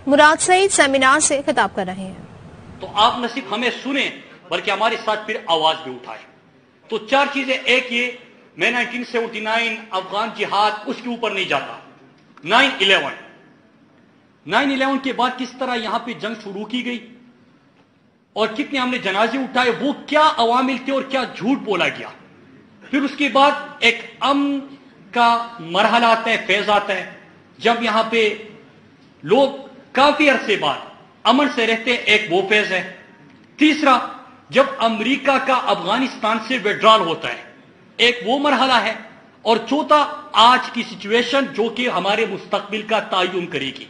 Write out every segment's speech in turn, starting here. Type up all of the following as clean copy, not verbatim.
مراد سعید seminar سے خطاب کر رہے ہیں۔ تو آپ نہ صرف ہمیں سنیں بلکہ ہمارے ساتھ پھر آواز بھی اٹھائیں۔ تو چار چیزیں، ایک یہ میں 1979 افغان جہاد اس کے اوپر نہیں جاتا۔ 9/11 کے بعد کس طرح یہاں پہ جنگ شروع کی گئی اور کتنے ہم نے جنازے اٹھائے، وہ کیا عوامل تھے اور کیا جھوٹ بولا گیا۔ پھر اس کے بعد ایک امن کا مرحلہ آتا ہے، فیز آتا ہے، جب یہاں پہ لوگ کافی عرصے بعد امن سے رہتے ہیں، ایک وہ فیز ہے۔ تیسرا، جب امریکہ کا افغانستان سے وڈرال ہوتا ہے، ایک وہ مرحلہ ہے۔ اور چوتھا، آج کی سچویشن جو کہ ہمارے مستقبل کا تعین کرے گی۔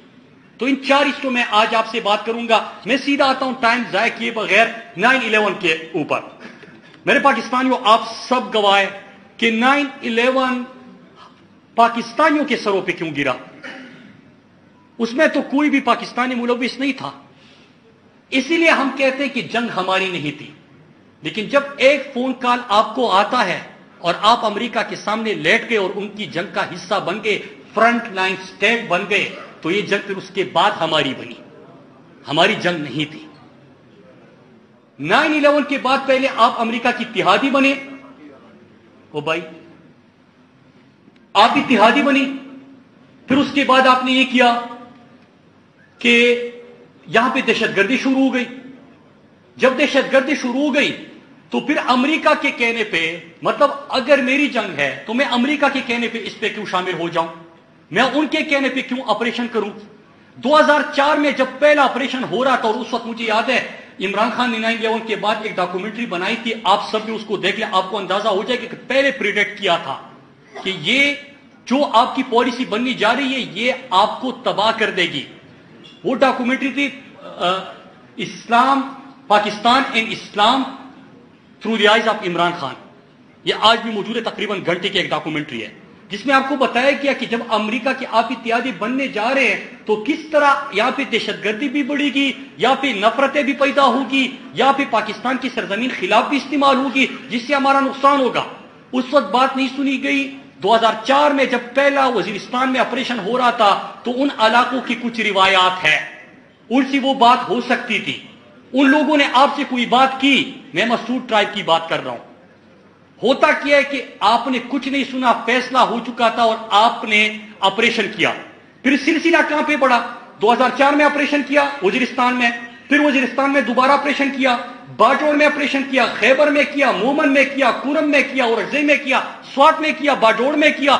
تو ان چار حصوں میں آج آپ سے بات کروں گا۔ میں سیدھا آتا ہوں ٹائم ضائع کیے بغیر 9/11 کے اوپر۔ میرے پاکستانیوں، آپ سب گواہ کہ 9/11 پاکستانیوں کے سروں پہ کیوں گرا۔ اس میں تو کوئی بھی پاکستانی ملوث نہیں تھا، اسی لیے ہم کہتے ہیں کہ جنگ ہماری نہیں تھی۔ لیکن جب ایک فون کال آپ کو آتا ہے اور آپ امریکہ کے سامنے لیٹ گئے اور ان کی جنگ کا حصہ بن گئے، فرنٹ لائن اسٹیٹ بن گئے، تو یہ جنگ پھر اس کے بعد ہماری بنی، ہماری جنگ نہیں تھی۔ 9/11 کے بعد پہلے آپ امریکہ کی اتحادی بنے، او بھائی آپ اتحادی بنی۔ پھر اس کے بعد آپ نے یہ کیا کہ یہاں پہ دہشت گردی شروع ہو گئی۔ جب دہشت گردی شروع ہو گئی تو پھر امریکہ کے کہنے پہ، مطلب اگر میری جنگ ہے تو میں امریکہ کے کہنے پہ اس پہ کیوں شامل ہو جاؤں، میں ان کے کہنے پہ کیوں آپریشن کروں۔ 2004 میں جب پہلا آپریشن ہو رہا تھا، اور اس وقت مجھے یاد ہے عمران خان نے 9/11 کے بعد ایک ڈاکومنٹری بنائی تھی، آپ سب بھی اس کو دیکھ لیں، آپ کو اندازہ ہو جائے کہ پہلے پریڈکٹ کیا تھا کہ یہ جو آپ کی پالیسی بننی جا رہی ہے یہ آپ کو تباہ کر دے گی۔ وہ ڈاکومنٹری تھی اسلام، Pakistan and Islam through the eyes of Imran Khan. یہ آج بھی موجود ہے، تقریباً گھنٹے کی ایک ڈاکومنٹری ہے، جس میں آپ کو بتایا گیا کہ جب امریکہ کے آپ اتحادی بننے جا رہے ہیں تو کس طرح یہاں پہ دہشت گردی بھی بڑھے گی، یا پہ نفرتیں بھی پیدا ہوگی، یا پہ پاکستان کی سرزمین خلاف بھی استعمال ہوگی، جس سے ہمارا نقصان ہوگا۔ اس وقت بات نہیں سنی گئی۔ 2004 میں جب پہلا وزیرستان میں آپریشن ہو رہا تھا تو ان علاقوں کی کچھ روایات ہے، ان سے وہ بات ہو سکتی تھی۔ ان لوگوں نے آپ سے کوئی بات کی، میں مسعود ٹرائب کی بات کر رہا ہوں۔ ہوتا کیا ہے کہ آپ نے کچھ نہیں سنا، فیصلہ ہو چکا تھا اور آپ نے آپریشن کیا۔ پھر سلسلہ کہاں پہ بڑھا؟ 2004 میں آپریشن کیا وزیرستان میں، پھر وزیرستان میں دوبارہ آپریشن کیا، باجوڑ میں آپریشن کیا، خیبر میں کیا، مومن میں کیا، کورم میں کیا، اورگزئی میں کیا، سوات میں کیا، باجوڑ میں کیا،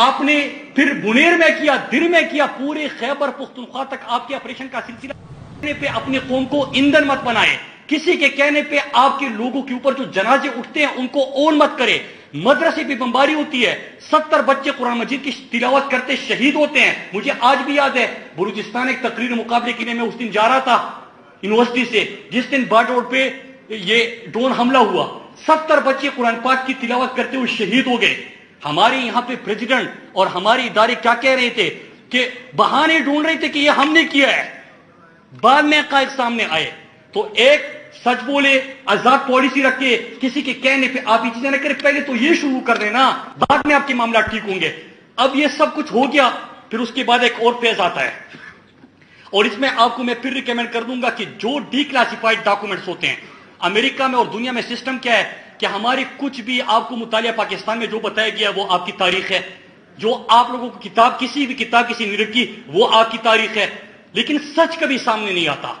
آپ نے پھر بنیر میں کیا، در میں کیا، پورے خیبر پختونخوا تک آپ کے آپریشن کا سلسلہ پہ اپنے قوم کو ایندھن مت بنائے۔ کسی کے کہنے پہ آپ کے لوگوں کے اوپر جو جنازے اٹھتے ہیں ان کو اون مت کرے۔ مدرسے پہ بمباری ہوتی ہے، 70 بچے قرآن مجید کی تلاوت کرتے شہید ہوتے ہیں۔ مجھے آج بھی یاد ہے بلوچستان ایک تقریر مقابلے کے لیے میں اس دن جا رہا تھا یونیورسٹی سے، جس دن باجوڑ پہ یہ ڈرون حملہ ہوا، 70 بچے قرآن پاک کی تلاوت کرتے ہوئے شہید ہو گئے۔ ہمارے یہاں پہ پریزیڈنٹ اور ہمارے ادارے کیا کہہ رہے تھے کہ بہانے ڈھونڈ رہے تھے کہ یہ ہم نے کیا ہے، بعد میں حقائق سامنے آئے۔ تو ایک سچ بولے، آزاد پالیسی رکھے، کسی کے کہنے پہ آپ یہ چیزیں نہ کریں، پہلے تو یہ شروع کر دینا، بعد میں آپ کے معاملات ٹھیک ہوں گے۔ اب یہ سب کچھ ہو گیا، پھر اس کے بعد ایک اور فیز آتا ہے، اور اس میں آپ کو میں پھر ریکمینڈ کر دوں گا کہ جو ڈی کلاسیفائڈ ڈاکومنٹس ہوتے ہیں امریکہ میں اور دنیا میں، سسٹم کیا ہے کہ ہماری کچھ بھی آپ کو مطالعہ پاکستان میں جو بتایا گیا وہ آپ کی تاریخ ہے، جو آپ لوگوں کو کتاب، کسی بھی کتاب کسی نے لکھی وہ آپ کی تاریخ ہے، لیکن سچ کبھی سامنے نہیں آتا۔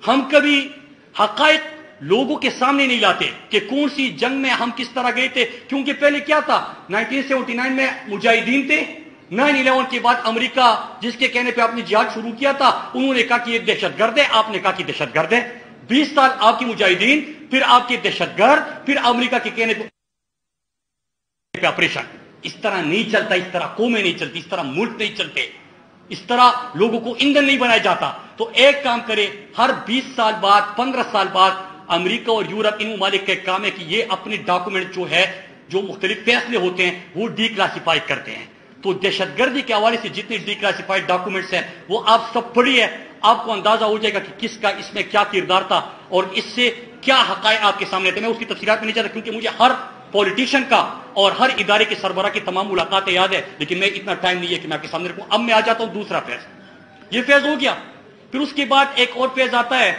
ہم کبھی حقائق لوگوں کے سامنے نہیں لاتے کہ کون سی جنگ میں ہم کس طرح گئے تھے، کیونکہ پہلے کیا تھا، 1979 میں مجاہدین تھے، 9/11 کے بعد امریکہ جس کے کہنے پہ آپ نے جہاد شروع کیا تھا، انہوں نے کہا کہ یہ دہشت گرد ہے، آپ نے کہا کہ دہشت گرد ہے۔ 20 سال آپ کی مجاہدین، پھر آپ کے دہشت گرد، پھر امریکہ کے کہنے پہ آپریشن۔ اس طرح نہیں چلتا، اس طرح قومیں نہیں چلتی، اس طرح ملک نہیں چلتے، اس طرح لوگوں کو ایندھن نہیں بنایا جاتا۔ تو ایک کام کرے، ہر 20 سال بعد، 15 سال بعد امریکہ اور یورپ ان ممالک کا ایک کام ہے کہ یہ اپنے ڈاکومنٹ جو ہے، جو مختلف فیصلے ہوتے ہیں وہ ڈی کلاسیفائی کرتے ہیں۔ تو دہشت گردی کے حوالے سے جتنے ڈی کلاسیفائڈ ڈاکومنٹس ہیں وہ آپ سب پڑھیے، آپ کو اندازہ ہو جائے گا کہ کس کا اس میں کیا کردار تھا اور اس سے کیا حقائق آپ کے سامنے تھے۔ میں اس کی تفصیلات میں نہیں جاتا کیونکہ مجھے ہر پولیٹیشین کا اور ہر ادارے کے سربراہ کی تمام ملاقاتیں یاد ہے، لیکن میں اتنا ٹائم نہیں ہے کہ میں آپ کے سامنے رکھوں۔ اب میں آ جاتا ہوں دوسرا فیصلہ۔ یہ فیز ہو گیا. پھر اس کے بعد ایک اور فیز آتا ہے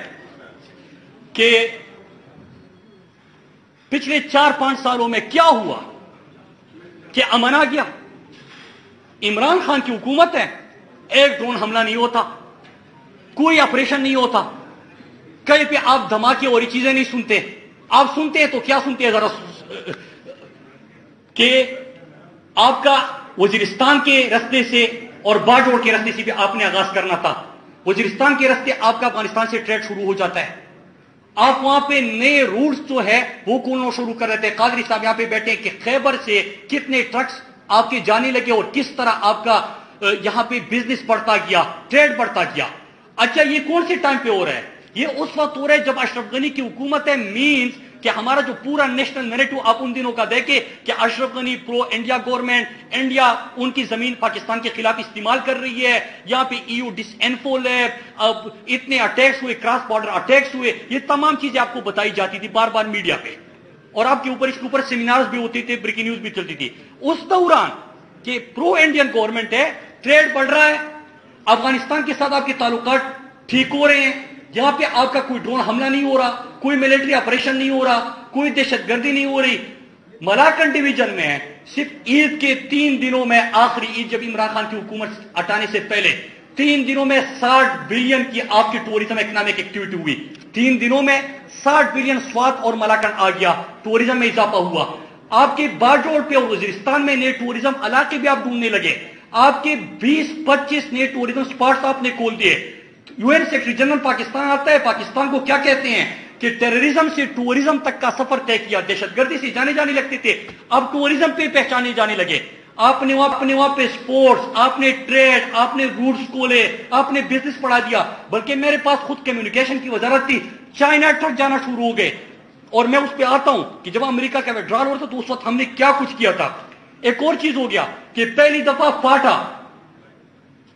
کہ پچھلے 4-5 سالوں میں کیا ہوا کہ امن آ گیا. عمران خان کی حکومت ہے, ایک ڈرون حملہ نہیں ہوتا, کوئی آپریشن نہیں ہوتا, کہیں پہ آپ دھماکے اور یہ چیزیں نہیں سنتے. آپ سنتے ہیں تو کیا سنتے ہیں ذرا, کہ آپ کا وزیرستان کے رستے سے اور باجوڑ کے رستے سے بھی آپ نے آغاز کرنا تھا. وزیرستان کے رستے آپ کا افغانستان سے ٹریڈ شروع ہو جاتا ہے. آپ وہاں پہ نئے روٹس جو ہے وہ کھولنا شروع کر دیتے ہیں. قادری صاحب یہاں پہ بیٹھے کہ خیبر سے کتنے ٹرکس آپ کے جانے لگے اور کس طرح آپ کا یہاں پہ بزنس بڑھتا گیا, ٹریڈ بڑھتا گیا. اچھا یہ کون سے ٹائم پہ ہو رہا ہے؟ یہ اس وقت ہو رہا ہے جب اشرف غنی کی حکومت ہے. مینز کہ ہمارا جو پورا نیشنل نیریٹو آپ ان دنوں کا دیکھیں کہ اشرف غنی پرو انڈیا گورنمنٹ, انڈیا ان کی زمین پاکستان کے خلاف استعمال کر رہی ہے. یہاں پہ EU ڈس انفو لیب, اب اتنے اٹیکس ہوئے, کراس بارڈر اٹیکس ہوئے, یہ تمام چیزیں آپ کو بتائی جاتی تھی بار بار میڈیا پہ, اور آپ کے اوپر اس کے اوپر سیمینارز بھی ہوتے تھے, بریکنگ نیوز بھی چلتی تھی. اس دوران کہ پرو انڈین گورنمنٹ ہے, ٹریڈ بڑھ رہا ہے, افغانستان کے ساتھ آپ کے تعلقات ٹھیک ہو رہے ہیں, یہاں پہ آپ کا کوئی ڈرون حملہ نہیں ہو رہا, کوئی ملٹری آپریشن نہیں ہو رہا, کوئی دہشت گردی نہیں ہو رہی. ملاکن ڈویژن میں صرف عید کے 3 دنوں میں, آخری عید جب عمران خان کی حکومت ہٹانے سے پہلے 3 دنوں میں 60 بلین کی آپ کی ٹوریزم اکنامک ایکٹیویٹی ہوئی. 3 دنوں میں 60 بلین سوات اور ملاکن آ گیا, ٹوریزم میں اضافہ ہوا. آپ کے باجوڑ پہ اور وزیرستان میں نئے ٹوریزم علاقے بھی آپ ڈھونڈنے لگے. آپ کے 20-25 نئے ٹوریزم سپاٹس آپ نے کھول دیے. UN سیکرٹری جنرل پاکستان آتا ہے, پاکستان کو کیا کہتے ہیں کہ ٹیررزم سے ٹوریزم تک کا سفر طے کیا. دہشت گردی سے جانے لگتے تھے, اب ٹوریزم پہ پہچانے جانے لگے. آپ نے وہاں پہ سپورٹس, آپ نے ٹریڈ, آپ نے روٹس کھولے, آپ نے بزنس بڑھا دیا. بلکہ میرے پاس خود کمیونیکیشن کی وزارت تھی, چائنا تک جانا شروع ہو گئے. اور میں اس پہ آتا ہوں کہ جب امریکہ کا وڈرال ہو رہا تھا تو اس وقت ہم نے کیا کچھ کیا تھا. ایک اور چیز ہو گیا کہ پہلی دفعہ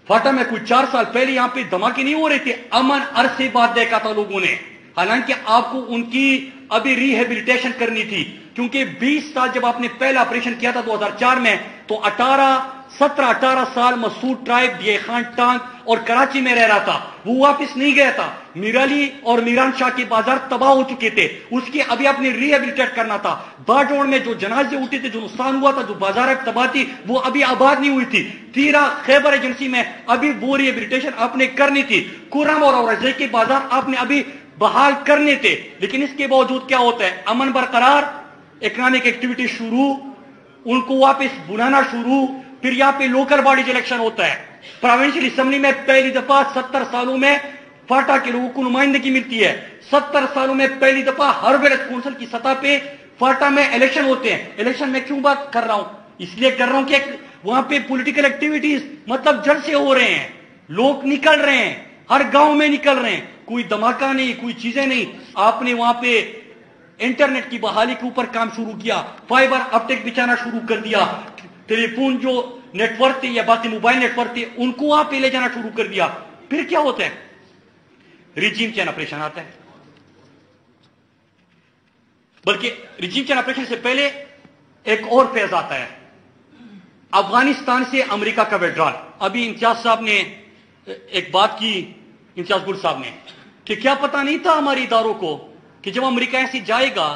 فاٹا میں کوئی 4 سال پہلے یہاں پہ دھماکے نہیں ہو رہے تھے, امن عرصے بعد دیکھا تھا لوگوں نے. حالانکہ آپ کو ان کی ابھی ریہیبلیٹیشن کرنی تھی, کیونکہ 20 سال جب آپ نے پہلا آپریشن کیا تھا 2004 میں, تو 17-18 سال مسعود ٹرائب, ڈی خان ٹانک اور کراچی میں رہ رہا تھا. وہ واپس نہیں گیا تھا. میرالی اور میران شاہ کے بازار تباہ ہو چکے تھے, اس کی ابھی آپ نے ریہیبلیٹیٹ کرنا تھا. باجوڑ میں جو جنازے اٹھے تھے, جو نقصان ہوا تھا, جو بازار تباہ تھی, وہ ابھی آباد نہیں ہوئی تھی. تیرا خیبر ایجنسی میں ابھی وہ ریہیبلیٹیشن آپ نے کرنی تھی. کرم اور اورزے کے بازار آپ نے ابھی بحال کرنے تھے. لیکن اس کے باوجود کیا ہوتا ہے, امن برقرار, اکنامک ایکٹیویٹی شروع, ان کو واپس بلانا شروع. پھر یہاں پہ لوکل باڈی الیکشن ہوتا ہے. پروونشل اسمبلی میں پہلی دفعہ 70 سالوں میں فاٹا کے لوگوں کو نمائندگی ملتی ہے. 70 سالوں میں پہلی دفعہ ہر ویلتھ کونسل کی سطح پہ فاٹا میں الیکشن ہوتے ہیں. الیکشن میں کیوں بات کر رہا ہوں, اس لیے کر رہا ہوں کہ وہاں پہ پولیٹیکل ایکٹیویٹیز مطلب جلسے ہو رہے ہیں, لوگ نکل رہے ہیں, ہر گاؤں میں نکل رہے ہیں, کوئی دھماکہ نہیں, کوئی چیزیں نہیں. آپ نے وہاں پہ انٹرنیٹ کی بحالی کے اوپر کام شروع کیا, فائبر اپٹیک بچانا شروع کر دیا, ٹیلی فون جو نیٹ ورک تھے یا باقی موبائل نیٹ ورک تھے ان کو وہاں پہ لے جانا شروع کر دیا. پھر کیا ہوتا ہے, ریجیم چین آپریشن آتا ہے. بلکہ ریجیم چین آپریشن سے پہلے ایک اور فیز آتا ہے, افغانستان سے امریکہ کا وڈرال. ابھی امتیاز صاحب نے ایک بات کی, امتیاز گل صاحب نے, کہ کیا پتہ نہیں تھا ہمارے اداروں کو کہ جب امریکہ ایسے جائے گا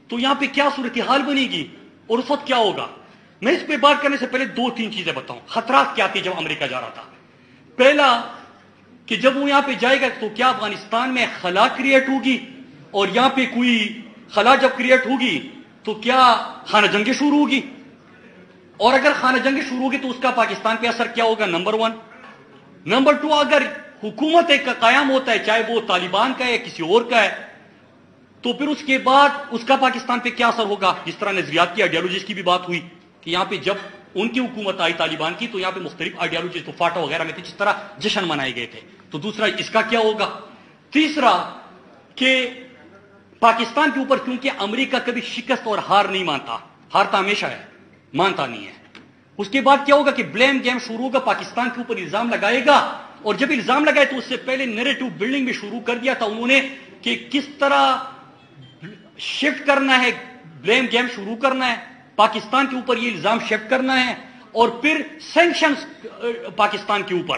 تو یہاں پہ کیا صورتحال بنے گی اور اس وقت کیا ہوگا. میں اس پہ بات کرنے سے پہلے 2-3 چیزیں بتاؤں. خطرات کیا تھے جب امریکہ جا رہا تھا. پہلا کہ جب وہ یہاں پہ جائے گا تو کیا افغانستان میں خلا کریٹ ہوگی, اور یہاں پہ کوئی خلا جب کریٹ ہوگی تو کیا خانہ جنگیں شروع ہوگی, اور اگر خانہ جنگیں شروع ہوگی تو اس کا پاکستان پہ اثر کیا ہوگا, نمبر 1. نمبر 2, اگر حکومت ایک کا قیام ہوتا ہے, چاہے وہ طالبان کا ہے کسی اور کا ہے, تو پھر اس کے بعد اس کا پاکستان پہ کیا اثر ہوگا. جس طرح نظریات کی, آئیڈیالوجیز کی بھی بات ہوئی کہ یہاں پہ جب ان کی حکومت آئی طالبان کی تو یہاں پہ مختلف آئیڈیالوجیز تو فاٹا وغیرہ میں تھے, جس طرح جشن منائے گئے تھے. تو دوسرا اس کا کیا ہوگا. تیسرا کہ پاکستان کے اوپر کیونکہ امریکہ کبھی شکست اور ہار نہیں مانتا, ہارتا ہمیشہ ہے, مانتا نہیں ہے. اس کے بعد کیا ہوگا کہ بلیم گیم شروع ہوگا, پاکستان کے اوپر الزام لگائے گا, اور جب الزام لگائے تو اس سے پہلے نیریٹو بلڈنگ بھی شروع کر دیا تھا انہوں نے کہ کس طرح شفٹ کرنا ہے, بلیم گیم شروع کرنا ہے, پاکستان کے اوپر یہ الزام شفٹ کرنا ہے, اور پھر سینکشنز پاکستان کے اوپر.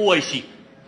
OIC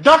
10